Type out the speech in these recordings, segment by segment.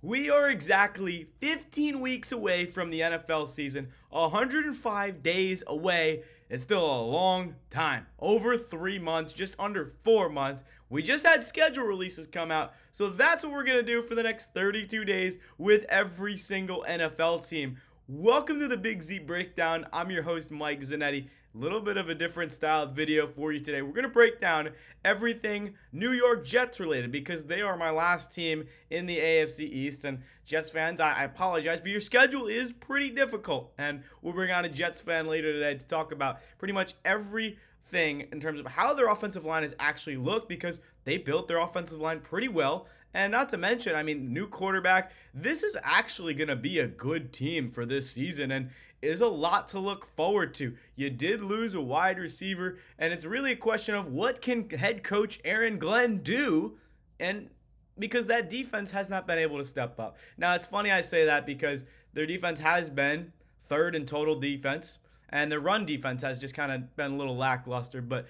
We are exactly 15 weeks away from the NFL season, 105 days away. It's still a long time. Over 3 months, just under 4 months. We just had schedule releases come out, so that's what we're going to do for the next 32 days with every single NFL team. Welcome to the Big Z Breakdown. I'm your host, Mike Zanetti. A little bit of a different style video for you today. We're going to break down everything New York Jets related because they are my last team in the AFC East. And Jets fans, I apologize, but your schedule is pretty difficult. And we'll bring on a Jets fan later today to talk about pretty much everything in terms of how their offensive line has actually looked because they built their offensive line pretty well. And not to mention, new quarterback. This is actually going to be a good team for this season and is a lot to look forward to. You did lose a wide receiver, and it's really a question of what can head coach Aaron Glenn do, and because that defense has not been able to step up. Now, it's funny I say that because their defense has been third in total defense, and their run defense has just kind of been a little lackluster. But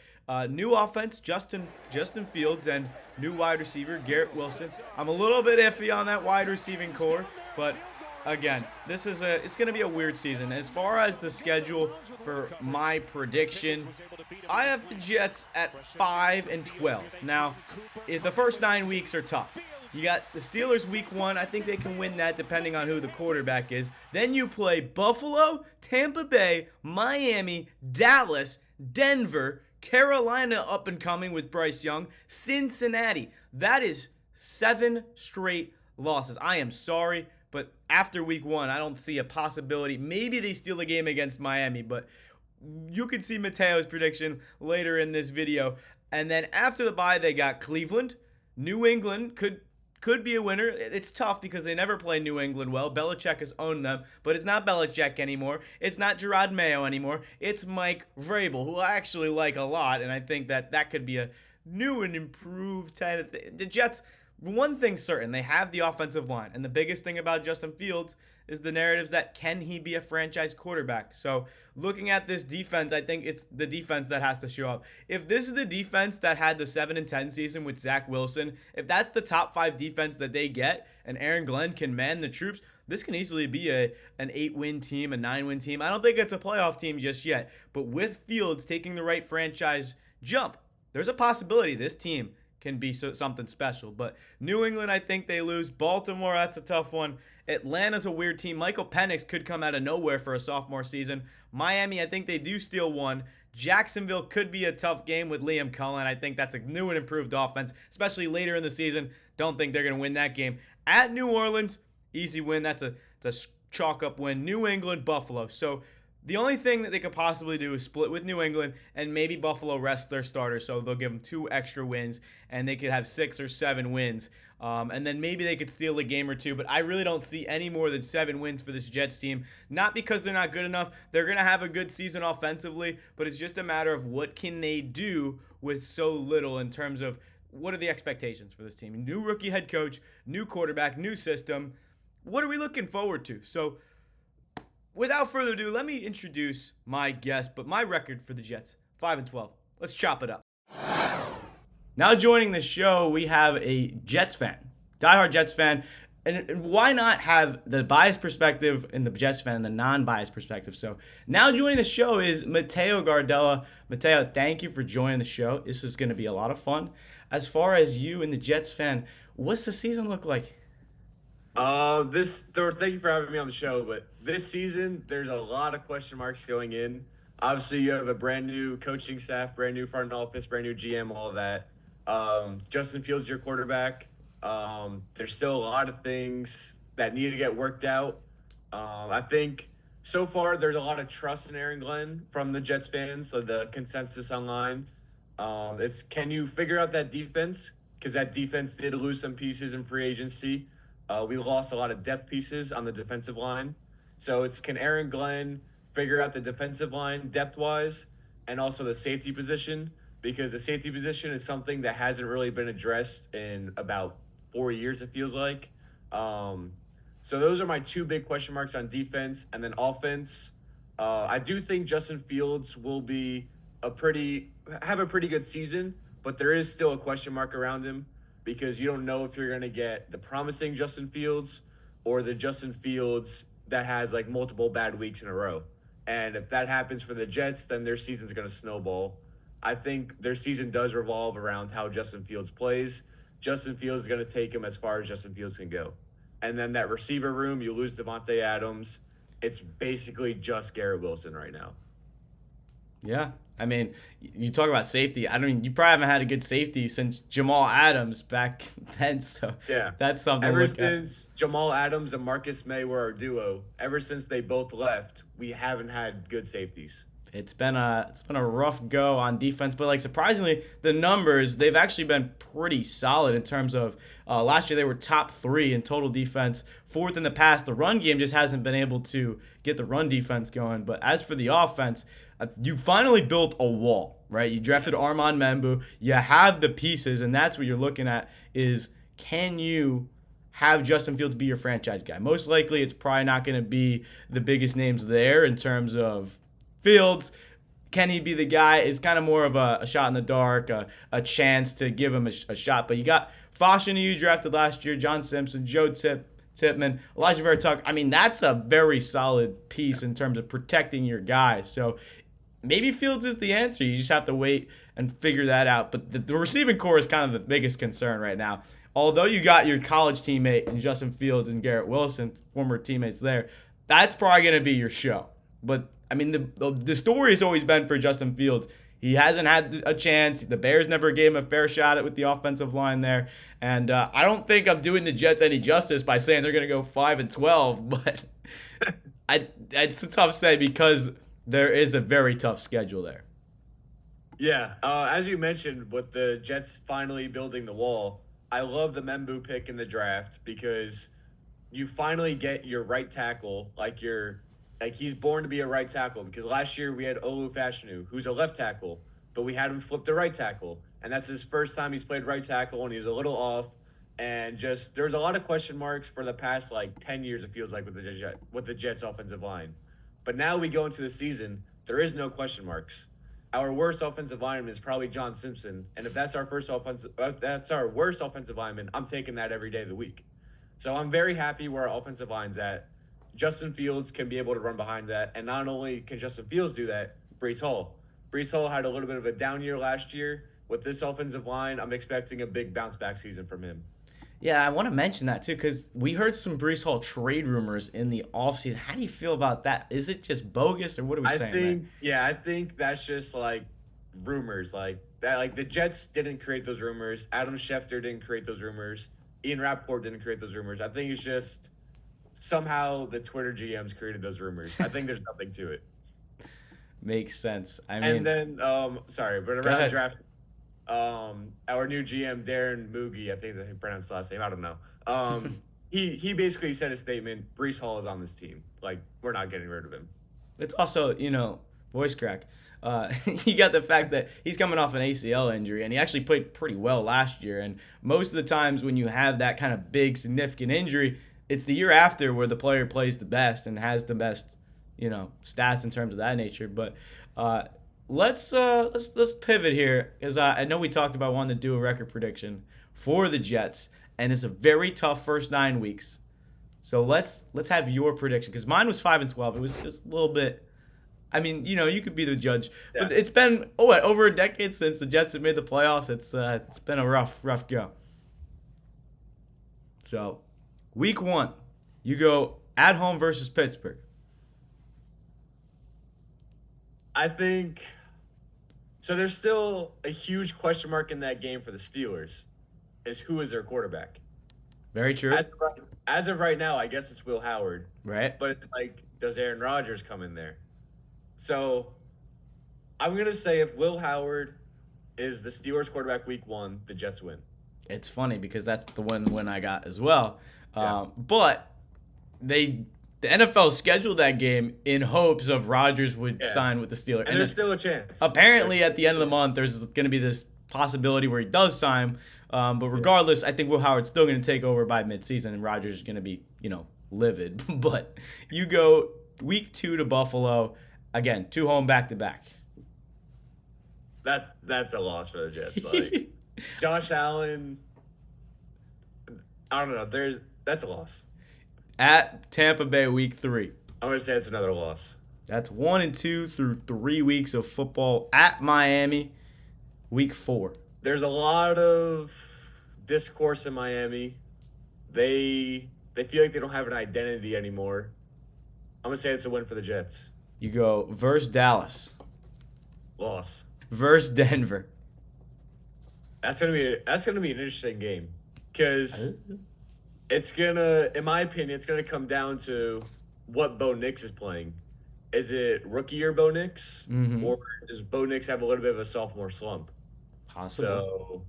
new offense, Justin Fields, and new wide receiver, Garrett Wilson. I'm a little bit iffy on that wide receiving core, but again, it's going to be a weird season. As far as the schedule for my prediction, I have the Jets at 5-12. Now, if the first 9 weeks are tough. You got the Steelers week 1. I think they can win that depending on who the quarterback is. Then you play Buffalo, Tampa Bay, Miami, Dallas, Denver, Carolina up and coming with Bryce Young, Cincinnati. That is 7 straight losses. I am sorry, but after week 1, I don't see a possibility. Maybe they steal a game against Miami, but you can see Mateo's prediction later in this video. And then after the bye, they got Cleveland. New England could be a winner. It's tough because they never play New England well. Belichick has owned them, but it's not Belichick anymore. It's not Gerard Mayo anymore. It's Mike Vrabel, who I actually like a lot, and I think that could be a new and improved kind of thing. The Jets, one thing's certain, they have the offensive line, and the biggest thing about Justin Fields is the narratives that can he be a franchise quarterback. So looking at this defense, I think it's the defense that has to show up. If this is the defense that had the 7-10 season with Zach Wilson, if that's the top 5 defense that they get and Aaron Glenn can man the troops, this can easily be an 8-win team, a 9-win team. I don't think it's a playoff team just yet, but with Fields taking the right franchise jump, there's a possibility this team can be something special. But New England, I think they lose. Baltimore, that's a tough one. Atlanta's a weird team. Michael Penix could come out of nowhere for a sophomore season. Miami, I think they do steal one. Jacksonville could be a tough game with Liam Cullen. I think that's a new and improved offense, especially later in the season. Don't think they're going to win that game. At New Orleans, easy win. That's a chalk-up win. New England, Buffalo. So the only thing that they could possibly do is split with New England and maybe Buffalo rest their starters, so they'll give them 2 extra wins and they could have 6 or 7 wins. And then maybe they could steal a game or 2, but I really don't see any more than 7 wins for this Jets team. Not because they're not good enough. They're going to have a good season offensively, but it's just a matter of what can they do with so little in terms of what are the expectations for this team. New rookie head coach, new quarterback, new system. What are we looking forward to? So without further ado, let me introduce my guest, but my record for the Jets, 5-12. Let's chop it up. Now joining the show, we have a Jets fan, diehard Jets fan, and why not have the biased perspective and the Jets fan and the non-biased perspective? So now joining the show is Mateo Gardella. Mateo, thank you for joining the show. This is going to be a lot of fun. As far as you and the Jets fan, what's the season look like? Thank you for having me on the show, but this season, there's a lot of question marks going in. Obviously, you have a brand new coaching staff, brand new front office, brand new GM, all of that. Justin Fields, your quarterback. There's still a lot of things that need to get worked out. I think so far there's a lot of trust in Aaron Glenn from the Jets fans, so the consensus online. It's can you figure out that defense? Because that defense did lose some pieces in free agency. We lost a lot of depth pieces on the defensive line. So it's can Aaron Glenn figure out the defensive line depth-wise and also the safety position? Because the safety position is something that hasn't really been addressed in about 4 years, it feels like. So those are my 2 big question marks on defense. And then offense, I do think Justin Fields will be have a pretty good season, but there is still a question mark around him. because you don't know if you're going to get the promising Justin Fields or the Justin Fields that has like multiple bad weeks in a row. And if that happens for the Jets, then their season's going to snowball. I think their season does revolve around how Justin Fields plays. Justin Fields is going to take him as far as Justin Fields can go. And then that receiver room, you lose Devontae Adams. It's basically just Garrett Wilson right now. Yeah. I mean, you talk about safety. I mean, you probably haven't had a good safety since Jamal Adams back then. So yeah, that's something ever to look since at. Jamal Adams and Marcus May were our duo, ever since they both left, we haven't had good safeties. It's been a rough go on defense, but like surprisingly, the numbers they've actually been pretty solid in terms of last year they were top 3 in total defense, 4th in the pass. The run game just hasn't been able to get the run defense going. But as for the offense, you finally built a wall, right? You drafted Armand Membu. You have the pieces, and that's what you're looking at is can you have Justin Fields be your franchise guy? Most likely it's probably not going to be the biggest names there in terms of Fields. Can he be the guy? Is kind of more of a shot in the dark, a chance to give him a shot. But you got Fashion, you drafted last year, John Simpson, Joe Tippmann, Elijah Vera Tucker. I mean, that's a very solid piece in terms of protecting your guys. So maybe Fields is the answer. You just have to wait and figure that out. But the receiving core is kind of the biggest concern right now. Although you got your college teammate in Justin Fields and Garrett Wilson, former teammates there, that's probably going to be your show. But I mean, the story has always been for Justin Fields. He hasn't had a chance. The Bears never gave him a fair shot at with the offensive line there. And I don't think I'm doing the Jets any justice by saying they're going to go 5-12, but it's a tough say because there is a very tough schedule there. Yeah, as you mentioned, with the Jets finally building the wall, I love the Membu pick in the draft because you finally get your right tackle, like he's born to be a right tackle, because last year we had Olu Fashanu, who's a left tackle, but we had him flip to right tackle. And that's his first time he's played right tackle, and he's a little off. And just there's a lot of question marks for the past, 10 years, it feels like, with the Jets offensive line. But now we go into the season, there is no question marks. Our worst offensive lineman is probably John Simpson. And if that's our worst offensive lineman, I'm taking that every day of the week. So I'm very happy where our offensive line's at. Justin Fields can be able to run behind that. And not only can Justin Fields do that, Breece Hall. Breece Hall had a little bit of a down year last year. With this offensive line, I'm expecting a big bounce back season from him. Yeah, I want to mention that too because we heard some Breece Hall trade rumors in the offseason. How do you feel about that? Is it just bogus or what are we saying? I think that's just rumors. The Jets didn't create those rumors. Adam Schefter didn't create those rumors. Ian Rappaport didn't create those rumors. I think it's just somehow the Twitter GMs created those rumors. I think there's nothing to it. Makes sense. And then, around the draft, our new GM, Darren Moogie, I think that's how you pronounce his last name. I don't know. He basically said a statement, Breece Hall is on this team. We're not getting rid of him. It's also, voice crack. You got the fact that he's coming off an ACL injury, and he actually played pretty well last year. And most of the times when you have that kind of big, significant injury, it's the year after where the player plays the best and has the best, stats in terms of that nature. But let's pivot here because I know we talked about wanting to do a record prediction for the Jets, and it's a very tough first 9 weeks. So let's have your prediction because mine was 5-12. It was just a little bit. I mean, you could be the judge, but it's been over a decade since the Jets have made the playoffs. It's been a rough go. So, week 1, you go at home versus Pittsburgh. I think so. There's still a huge question mark in that game for the Steelers. Is who is their quarterback? Very true. As of right now, I guess it's Will Howard. Right. But it's does Aaron Rodgers come in there? So I'm gonna say if Will Howard is the Steelers quarterback week 1, the Jets win. It's funny because that's the one win I got as well. Yeah. But the NFL scheduled that game in hopes of Rodgers would sign with the Steelers. And there's still a chance. Apparently, at the end of the month, there's going to be this possibility where he does sign. But regardless, I think Will Howard's still going to take over by midseason, and Rodgers is going to be, livid. But you go week 2 to Buffalo. Again, 2 home back-to-back. That's a loss for the Jets. Josh Allen, I don't know. That's a loss. At Tampa Bay, week 3. I'm gonna say it's another loss. That's 1-2 through 3 weeks of football. At Miami, week 4. There's a lot of discourse in Miami. They feel like they don't have an identity anymore. I'm gonna say it's a win for the Jets. You go versus Dallas, Loss. versus Denver. That's gonna be an interesting game because it's gonna, in my opinion, it's gonna come down to what Bo Nix is playing. Is it rookie year Bo Nix, or does Bo Nix have a little bit of a sophomore slump? Possible. So,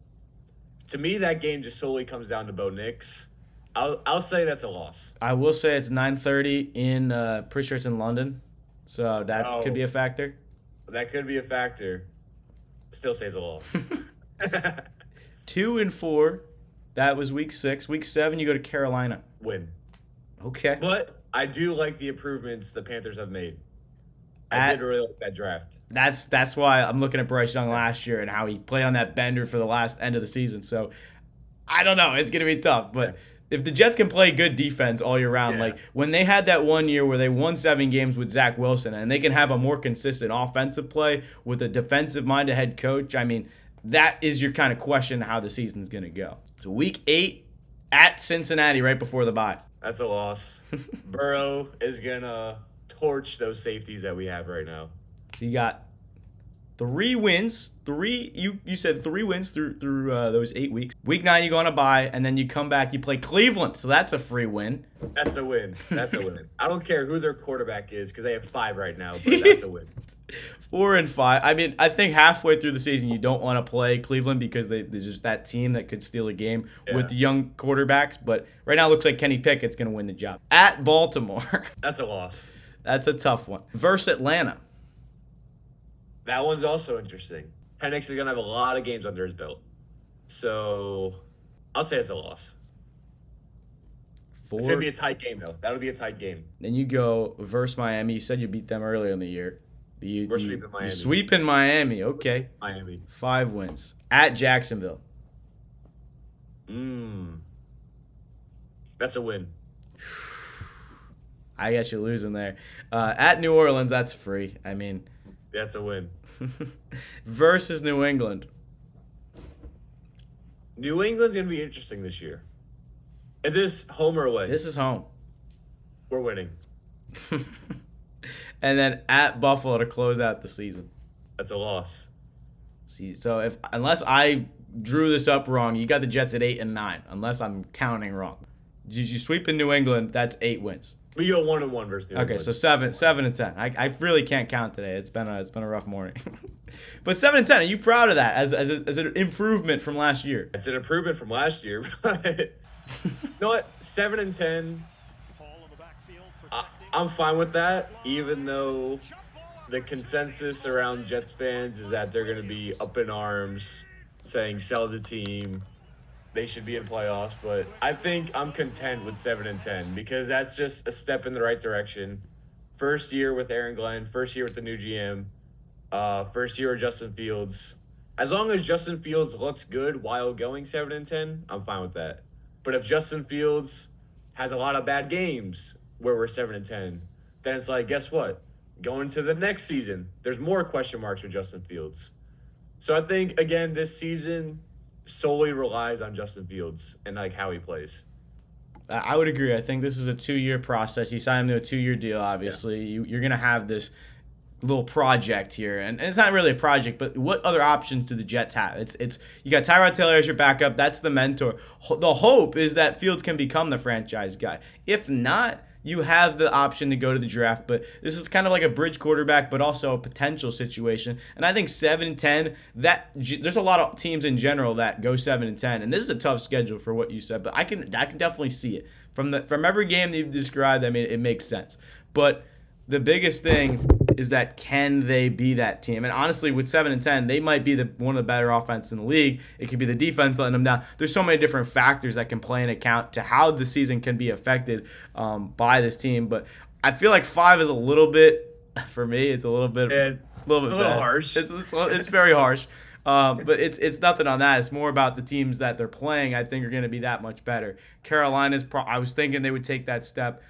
to me, that game just solely comes down to Bo Nix. I'll say that's a loss. I will say it's 9:30 in. Pretty sure it's in London, so that could be a factor. That could be a factor. Still say it's a loss. 2-4. That was week 6. Week 7, you go to Carolina. Win. Okay. But I do like the improvements the Panthers have made. I did really like that draft. That's why I'm looking at Bryce Young last year and how he played on that bender for the last end of the season. So I don't know. It's gonna be tough, but. If the Jets can play good defense all year round, like when they had that one year where they won 7 games with Zach Wilson, and they can have a more consistent offensive play with a defensive-minded head coach, I mean, that is your kind of question how the season's going to go. So week 8 at Cincinnati right before the bye. That's a loss. Burrow is going to torch those safeties that we have right now. So you got 3 wins. You said 3 wins through those 8 weeks. Week 9 you go on a bye, and then you come back. You play Cleveland, so that's a free win. That's a win. That's a win. I don't care who their quarterback is because they have 5 right now, but that's a win. 4-5. I mean, I think halfway through the season you don't want to play Cleveland because they're just that team that could steal a game with young quarterbacks. But right now it looks like Kenny Pickett's going to win the job. At Baltimore. That's a loss. That's a tough one. Versus Atlanta. That one's also interesting. Penix is going to have a lot of games under his belt. So I'll say it's a loss. It's going to be a tight game, though. That'll be a tight game. Then you go versus Miami. You said you beat them earlier in the year. We're sweeping Miami. You sweeping Miami. Okay. Miami. 5 wins. At Jacksonville. That's a win. I guess you're losing there. At New Orleans, that's free. I mean... That's a win. Versus New England. New England's going to be interesting this year. Is this home or away? This is home. We're winning. And then at Buffalo to close out the season. That's a loss. See, so unless I drew this up wrong, you got the Jets at 8 and 9. Unless I'm counting wrong. Did you sweep in New England? That's 8 wins. We go 1-1 versus New England. Okay, so 7 and 10. I really can't count today. It's been a rough morning. But 7 and 10. Are you proud of that as an improvement from last year? It's an improvement from last year. But you know what? 7 and 10. I'm fine with that, even though the consensus around Jets fans is that they're going to be up in arms, saying sell the team. They should be in playoffs, but I think I'm content with 7 and 10 because that's just a step in the right direction. First year with Aaron Glenn, first year with the new GM, first year with Justin Fields. As long as Justin Fields looks good while going 7 and 10, I'm fine with that. But if Justin Fields has a lot of bad games where we're 7 and 10, then it's like, guess what? Going to the next season, there's more question marks with Justin Fields. So I think again this season solely relies on Justin Fields and like how he plays. I would agree. I think this is a 2-year process. You sign him to a 2-year deal, obviously. Yeah. You're going to have this little project here. And it's not really a project, but what other options do the Jets have? It's you got Tyrod Taylor as your backup. That's the mentor. The hope is that Fields can become the franchise guy. If not, you have the option to go to the draft, but this is kind of like a bridge quarterback, but also a potential situation. And I think 7-10, there's a lot of teams in general that go 7-10, and this is a tough schedule for what you said, but I can definitely see it from every game that you've described. I mean, it makes sense, but the biggest thing is that can they be that team? And honestly, with 7-10, they might be one of the better offenses in the league. It could be the defense letting them down. There's so many different factors that can play an account to how the season can be affected by this team. But I feel like 5 is a little bit, for me, it's a little bit, It's a little harsh. It's very harsh. But it's nothing on that. It's more about the teams that they're playing. I think are going to be that much better. Carolina's. I was thinking they would take that step.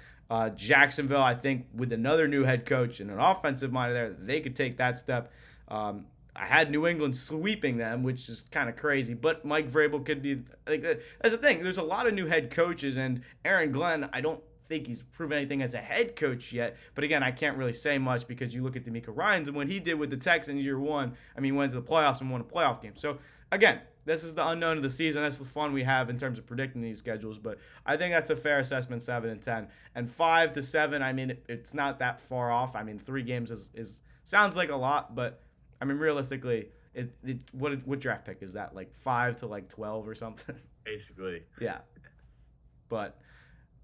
Jacksonville, I think, with another new head coach and an offensive mind there, they could take that step. I had New England sweeping them, which is kind of crazy. But Mike Vrabel could be like that's the thing. There's a lot of new head coaches, and Aaron Glenn, I don't think he's proven anything as a head coach yet. But again, I can't really say much because you look at D'Amico Ryans and what he did with the Texans year one. I mean, he went to the playoffs and won a playoff game. So again, this is the unknown of the season. That's the fun we have in terms of predicting these schedules. But I think that's a fair assessment, 7-10 and 5-7. I mean, it's not that far off. I mean, 3 games is sounds like a lot, but I mean, realistically, what draft pick is that? Like 5 to like 12 or something? Basically. Yeah. But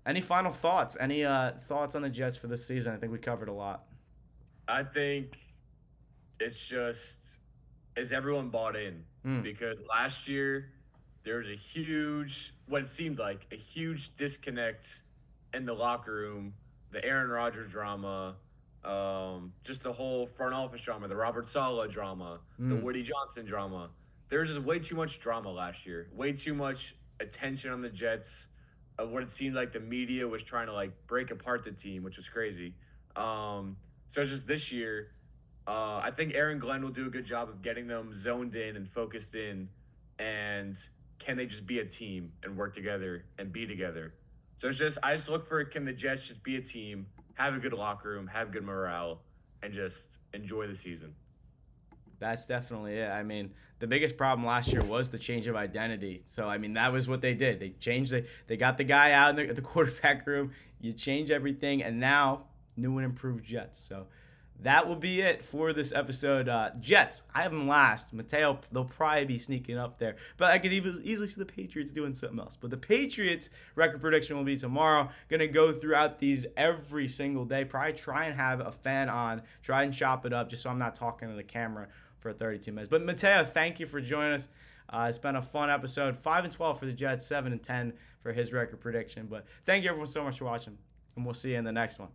any final thoughts? Any thoughts on the Jets for this season? I think we covered a lot. I think it's just, is everyone bought in? Because last year there was what it seemed like a huge disconnect in the locker room, the Aaron Rodgers drama, just the whole front office drama, the Robert Saleh drama, the Woody Johnson drama. There was just way too much drama last year, way too much attention on the Jets. Of what it seemed like the media was trying to like break apart the team, which was crazy. So it's just this year, I think Aaron Glenn will do a good job of getting them zoned in and focused in, and can they just be a team and work together and be together? So I just look for, can the Jets just be a team, have a good locker room, have good morale, and just enjoy the season. That's definitely it. I mean, the biggest problem last year was the change of identity. So, I mean, that was what they did. They changed they got the guy out in the quarterback room. You change everything, and now new and improved Jets. So that will be it for this episode. Jets, I have them last. Mateo, they'll probably be sneaking up there. But I could easily see the Patriots doing something else. But the Patriots record prediction will be tomorrow. Going to go throughout these every single day. Probably try and have a fan on. Try and chop it up just so I'm not talking to the camera for 32 minutes. But Mateo, thank you for joining us. It's been a fun episode. 5-12 for the Jets, 7-10 for his record prediction. But thank you everyone so much for watching, and we'll see you in the next one.